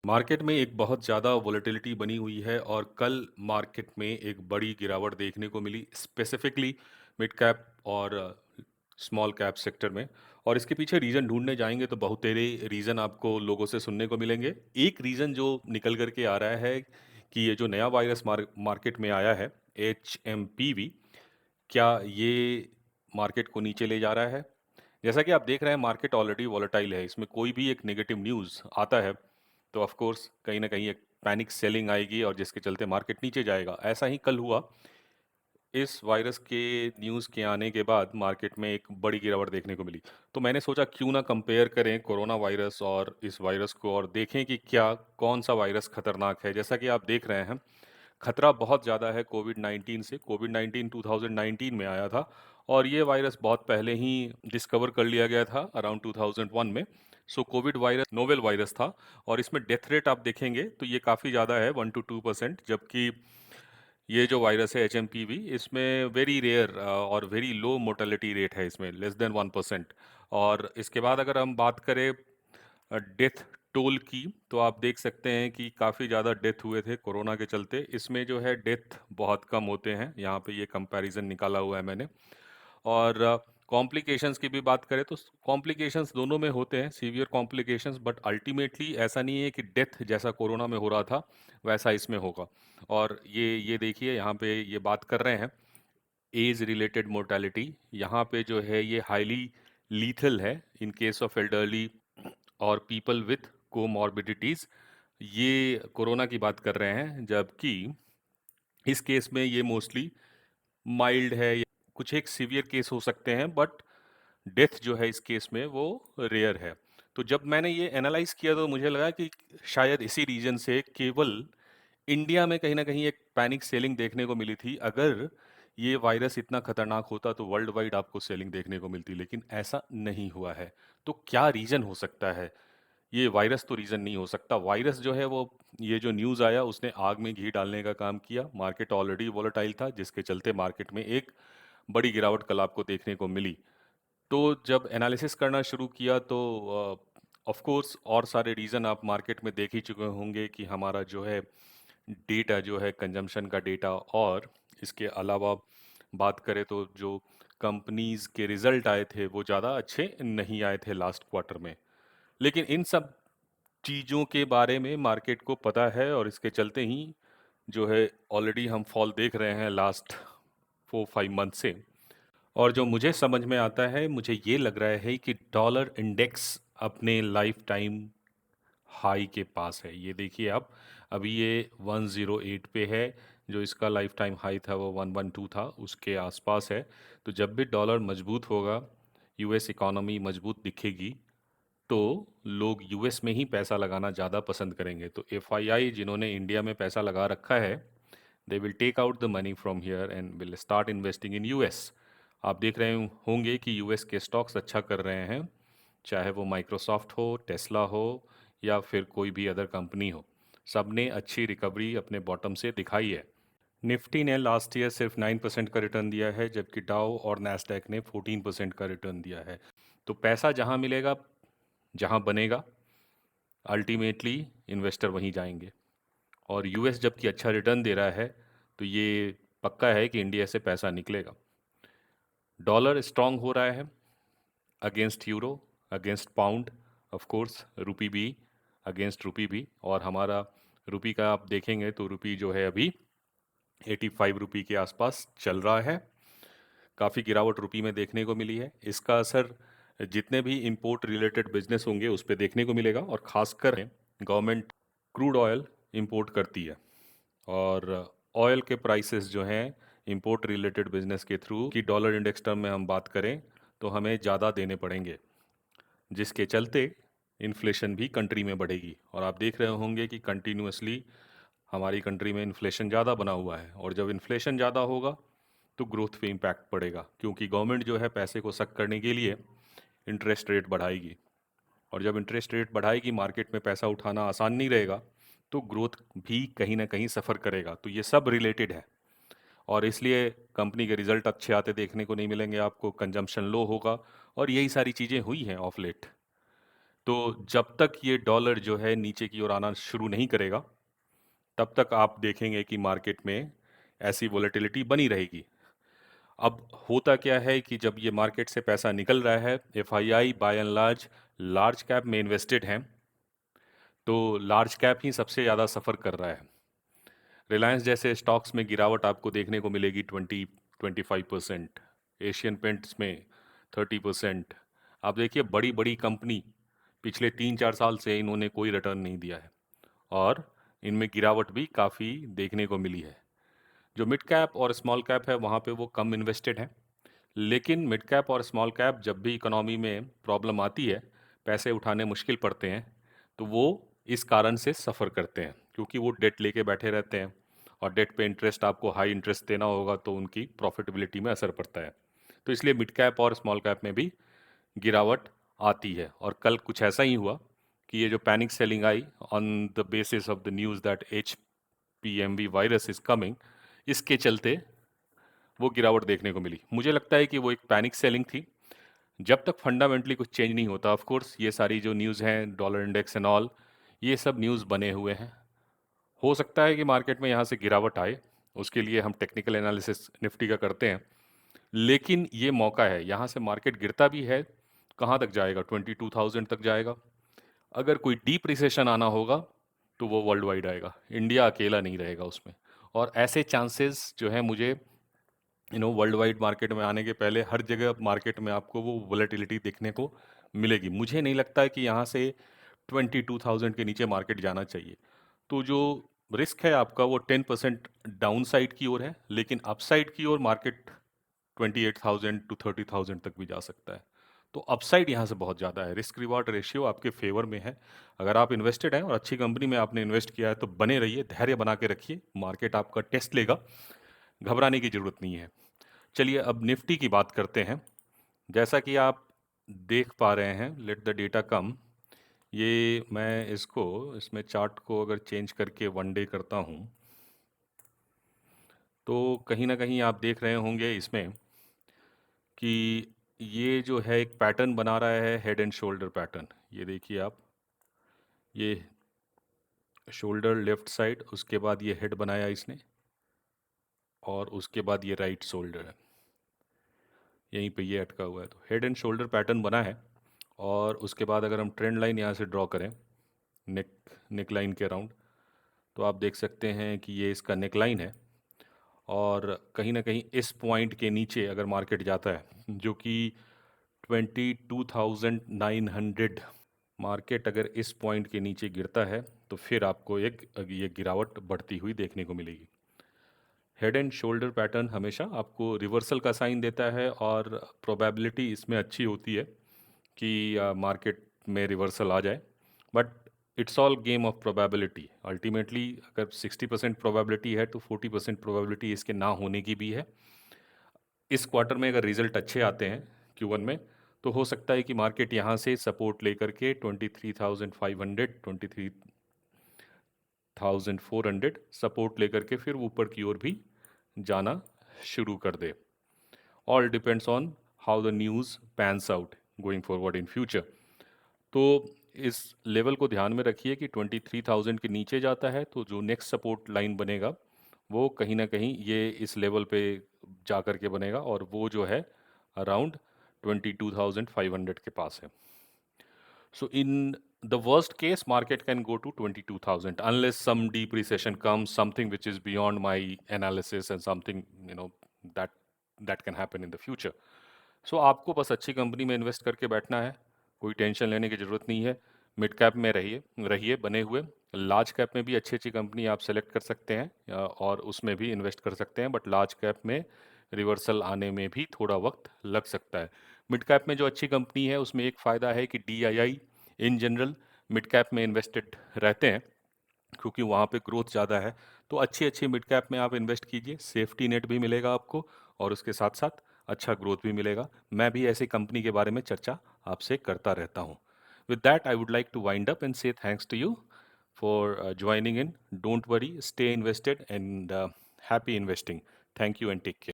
Market में एक बहुत ज़्यादा वोलेटिलिटी बनी हुई है और कल मार्केट में एक बड़ी गिरावट देखने को मिली स्पेसिफिकली मिड कैप और स्मॉल कैप सेक्टर में। और इसके पीछे रीज़न ढूंढने जाएंगे तो बहुत तेरे रीज़न आपको लोगों से सुनने को मिलेंगे। एक रीज़न जो निकल करके आ रहा है कि ये जो नया वायरस मार्केट में आया है, HMPV, क्या ये मार्केट को नीचे ले जा रहा है? जैसा कि आप देख रहे हैं, मार्केट ऑलरेडी वॉलेटाइल है। इसमें कोई भी एक नेगेटिव न्यूज़ आता है तो ऑफ कोर्स कहीं न कहीं एक पैनिक सेलिंग आएगी और जिसके चलते मार्केट नीचे जाएगा। ऐसा ही कल हुआ। इस वायरस के न्यूज़ के आने के बाद मार्केट में एक बड़ी गिरावट देखने को मिली। तो मैंने सोचा क्यों ना कंपेयर करें कोरोना वायरस और इस वायरस को और देखें कि क्या कौन-सा वायरस खतरनाक है। जैसा कि आप देख रहे हैं, खतरा बहुत ज़्यादा है कोविड-19 से। कोविड-19 2019 में आया था और ये वायरस बहुत पहले ही डिस्कवर कर लिया गया था अराउंड 2001 में। सो कोविड वायरस नोवेल वायरस था और इसमें डेथ रेट आप देखेंगे तो ये काफ़ी ज़्यादा है, 1 टू 2%, जबकि ये जो वायरस है एचएमपीवी, इसमें वेरी रेयर और वेरी लो मोर्टेलिटी रेट है, इसमें लेस देन 1%। और इसके बाद अगर हम बात करें डेथ टोल की, तो आप देख सकते हैं कि काफ़ी ज़्यादा डेथ हुए थे कोरोना के चलते। इसमें जो है डेथ बहुत कम होते हैं, यहाँ पे ये कंपैरिजन निकाला हुआ है मैंने। और कॉम्प्लिकेशंस की भी बात करें तो कॉम्प्लिकेशंस दोनों में होते हैं, सीवियर कॉम्प्लिकेशंस, बट अल्टीमेटली ऐसा नहीं है कि डेथ जैसा कोरोना में हो रहा था वैसा इसमें होगा। और ये देखिए, यहाँ पे ये बात कर रहे हैं एज रिलेटेड मोर्टेलिटी। यहाँ पे जो है ये हाईली लीथल है इन केस ऑफ एल्डरली और पीपल विथ कोमॉर्बिडिटीज। ये कोरोना की बात कर रहे हैं, जबकि इस केस में ये मोस्टली माइल्ड है या कुछ एक सीवियर केस हो सकते हैं, बट डेथ जो है इस केस में वो रेयर है। तो जब मैंने ये एनालाइज किया तो मुझे लगा कि शायद इसी रीजन से केवल इंडिया में कहीं ना कहीं एक पैनिक सेलिंग देखने को मिली थी। अगर ये वायरस इतना खतरनाक होता तो वर्ल्ड वाइड आपको सेलिंग देखने को मिलती, लेकिन ऐसा नहीं हुआ है। तो क्या रीजन हो सकता है? ये वायरस तो रीज़न नहीं हो सकता। वायरस जो है वो, ये जो न्यूज़ आया उसने आग में घी डालने का काम किया। मार्केट ऑलरेडी वोलेटाइल था जिसके चलते मार्केट में एक बड़ी गिरावट कल आपको देखने को मिली। तो जब एनालिसिस करना शुरू किया तो ऑफ कोर्स और सारे रीज़न आप मार्केट में देख ही चुके होंगे कि हमारा जो है डेटा जो है कंजम्पशन का डेटा, और इसके अलावा बात करें तो जो कंपनीज़ के रिज़ल्ट आए थे वो ज़्यादा अच्छे नहीं आए थे लास्ट क्वार्टर में। लेकिन इन सब चीज़ों के बारे में मार्केट को पता है और इसके चलते ही जो है ऑलरेडी हम फॉल देख रहे हैं लास्ट 4-5 मंथ से। और जो मुझे समझ में आता है, मुझे ये लग रहा है कि डॉलर इंडेक्स अपने लाइफ टाइम हाई के पास है। ये देखिए आप, अभी ये 108 पे है। जो इसका लाइफ टाइम हाई था वो 112 था, उसके आसपास है। तो जब भी डॉलर मजबूत होगा, यूएस इकोनॉमी मजबूत दिखेगी, तो लोग यूएस में ही पैसा लगाना ज़्यादा पसंद करेंगे। तो एफआईआई जिन्होंने इंडिया में पैसा लगा रखा है, they will take out the money from here and will start investing in US. आप देख रहे होंगे कि यूएस के स्टॉक्स अच्छा कर रहे हैं, चाहे वो माइक्रोसॉफ्ट हो, टेस्ला हो या फिर कोई भी अदर कंपनी हो। सब ने अच्छी रिकवरी अपने बॉटम से दिखाई है। निफ्टी ने लास्ट ईयर सिर्फ 9% का रिटर्न दिया है, जबकि डाउ और नैस्डैक ने 14% का रिटर्न दिया है। तो पैसा जहाँ मिलेगा, जहाँ बनेगा, अल्टीमेटली इन्वेस्टर वहीं जाएंगे। और यूएस जबकि अच्छा रिटर्न दे रहा है, तो ये पक्का है कि इंडिया से पैसा निकलेगा। डॉलर स्ट्रांग हो रहा है against euro, against pound, of course rupee भी, अगेंस्ट रुपी भी। और हमारा रुपी का आप देखेंगे तो रुपी जो है अभी 85 रुपी के आसपास चल रहा है। काफ़ी गिरावट रुपी में देखने को मिली है। इसका असर जितने भी इंपोर्ट रिलेटेड बिजनेस होंगे उस पर देखने को मिलेगा, और ख़ासकर गवर्नमेंट क्रूड ऑयल इंपोर्ट करती है। और ऑयल के प्राइसेस जो हैं इंपोर्ट रिलेटेड बिजनेस के थ्रू कि डॉलर इंडेक्स टर्म में हम बात करें तो हमें ज़्यादा देने पड़ेंगे, जिसके चलते इन्फ्लेशन भी कंट्री में बढ़ेगी। और आप देख रहे होंगे कि कंटिन्यूसली हमारी कंट्री में इन्फ्लेशन ज़्यादा बना हुआ है, और जब इन्फ्लेशन ज़्यादा होगा तो ग्रोथ पे इम्पैक्ट पड़ेगा, क्योंकि गवर्नमेंट जो है पैसे को सक करने के लिए इंटरेस्ट रेट बढ़ाएगी। और जब इंटरेस्ट रेट बढ़ाएगी, मार्केट में पैसा उठाना आसान नहीं रहेगा, तो ग्रोथ भी कहीं ना कहीं सफ़र करेगा। तो ये सब रिलेटेड है, और इसलिए कंपनी के रिजल्ट अच्छे आते देखने को नहीं मिलेंगे आपको, कंजम्पशन लो होगा, और यही सारी चीज़ें हुई हैं ऑफ लेट। तो जब तक ये डॉलर जो है नीचे की ओर आना शुरू नहीं करेगा, तब तक आप देखेंगे कि मार्केट में ऐसी वोलेटिलिटी बनी रहेगी। अब होता क्या है कि जब ये मार्केट से पैसा निकल रहा है, FII by and large large cap में इन्वेस्टेड हैं, तो लार्ज कैप ही सबसे ज़्यादा सफ़र कर रहा है। रिलायंस जैसे स्टॉक्स में गिरावट आपको देखने को मिलेगी 20-25%, एशियन पेंट्स में 30%। आप देखिए बड़ी बड़ी कंपनी पिछले 3-4 साल से इन्होंने कोई रिटर्न नहीं दिया है और इनमें गिरावट भी काफ़ी देखने को मिली है। जो मिड कैप और स्मॉल कैप है वहाँ पे वो कम इन्वेस्टेड हैं, लेकिन मिड कैप और स्मॉल कैप जब भी इकोनॉमी में प्रॉब्लम आती है, पैसे उठाने मुश्किल पड़ते हैं, तो वो इस कारण से सफ़र करते हैं क्योंकि वो डेट लेके बैठे रहते हैं और डेट पे इंटरेस्ट आपको हाई इंटरेस्ट देना होगा तो उनकी प्रॉफिटेबिलिटी में असर पड़ता है। तो इसलिए मिड कैप और स्मॉल कैप में भी गिरावट आती है और कल कुछ ऐसा ही हुआ कि ये जो panic selling I on the basis of the news that HPMV virus is coming, इसके चलते वो गिरावट देखने को मिली। मुझे लगता है कि वो एक पैनिक सेलिंग थी। जब तक फंडामेंटली कुछ चेंज नहीं होता, ऑफ कोर्स ये सारी जो न्यूज़ हैं, डॉलर इंडेक्स एंड ऑल, ये सब न्यूज़ बने हुए हैं। हो सकता है कि मार्केट में यहाँ से गिरावट आए, उसके लिए हम टेक्निकल एनालिसिस निफ्टी का करते हैं। लेकिन ये मौका है, यहाँ से मार्केट गिरता भी है, कहाँ तक जाएगा? 22,000 तक जाएगा। अगर कोई डीप रिसेशन आना होगा, तो वो वर्ल्ड वाइड आएगा, इंडिया अकेला नहीं रहेगा उसमें। और ऐसे चांसेस जो हैं मुझे वर्ल्ड वाइड मार्केट में आने के पहले हर जगह मार्केट में आपको वो वोलेटिलिटी देखने को मिलेगी। मुझे नहीं लगता है कि यहाँ से 22,000 के नीचे मार्केट जाना चाहिए। तो जो रिस्क है आपका वो 10% डाउन साइड की ओर है, लेकिन अपसाइड की ओर मार्केट 28,000 टू 30,000 तक भी जा सकता है। तो अपसाइड यहाँ से बहुत ज़्यादा है, रिस्क रिवार्ड रेशियो आपके फेवर में है। अगर आप इन्वेस्टेड हैं और अच्छी कंपनी में आपने इन्वेस्ट किया है तो बने रहिए, धैर्य बना के रखिए, मार्केट आपका टेस्ट लेगा, घबराने की ज़रूरत नहीं है। चलिए अब निफ्टी की बात करते हैं। जैसा कि आप देख पा रहे हैं, लेट द डेटा कम। ये मैं इसको इसमें चार्ट को अगर चेंज करके वन डे करता हूँ, तो कहीं ना कहीं आप देख रहे होंगे इसमें कि ये जो है एक पैटर्न बना रहा है, हेड एंड शोल्डर पैटर्न। ये देखिए आप, ये शोल्डर लेफ्ट साइड, उसके बाद ये हेड बनाया इसने और उसके बाद ये राइट शोल्डर है, यहीं पे ये अटका हुआ है। तो हेड एंड शोल्डर पैटर्न बना है और उसके बाद अगर हम ट्रेंड लाइन यहाँ से ड्रॉ करें नेक नेक लाइन के अराउंड, तो आप देख सकते हैं कि ये इसका नेक लाइन है और कहीं ना कहीं इस पॉइंट के नीचे अगर मार्केट जाता है, जो कि 22,900, मार्केट अगर इस पॉइंट के नीचे गिरता है तो फिर आपको एक ये गिरावट बढ़ती हुई देखने को मिलेगी। हेड एंड शोल्डर पैटर्न हमेशा आपको रिवर्सल का साइन देता है और प्रोबेबिलिटी इसमें अच्छी होती है कि मार्केट में रिवर्सल आ जाए, but it's all game of probability. Ultimately अगर 60% प्रोबेबिलिटी है तो 40% प्रोबेबिलिटी इसके ना होने की भी है। इस क्वार्टर में अगर रिजल्ट अच्छे आते हैं Q1 में, तो हो सकता है कि मार्केट यहाँ से सपोर्ट लेकर के 23,500 23,400 सपोर्ट लेकर के फिर ऊपर की ओर भी जाना शुरू कर दे। All depends on how the news pans out going forward in future. तो इस लेवल को ध्यान में रखिए कि 23,000 के नीचे जाता है तो जो नेक्स्ट सपोर्ट लाइन बनेगा वो कहीं ना कहीं ये इस लेवल पे जा कर के बनेगा और वो जो है अराउंड 22,500 के पास है। So in the worst case, market can go to 22,000 unless some deep recession comes, something which is beyond my analysis and something that that can happen in the future. So आपको बस अच्छी company में invest करके बैठना है, कोई tension लेने की ज़रूरत नहीं है। मिड कैप में रहिए रहिए बने हुए। लार्ज कैप में भी अच्छी अच्छी कंपनी आप सेलेक्ट कर सकते हैं और उसमें भी इन्वेस्ट कर सकते हैं, बट लार्ज कैप में रिवर्सल आने में भी थोड़ा वक्त लग सकता है। मिड कैप में जो अच्छी कंपनी है उसमें एक फ़ायदा है कि DII in general mid cap में इन्वेस्टेड रहते हैं क्योंकि वहाँ पे ग्रोथ ज़्यादा है। तो अच्छी अच्छी मिड कैप में आप इन्वेस्ट कीजिए, सेफ्टी नेट भी मिलेगा आपको और उसके साथ साथ अच्छा ग्रोथ भी मिलेगा। मैं भी ऐसी कंपनी के बारे में चर्चा आपसे करता रहता हूँ। With that I would like to wind up and say thanks to you for joining in. Don't worry, stay invested and happy investing. Thank you and take care.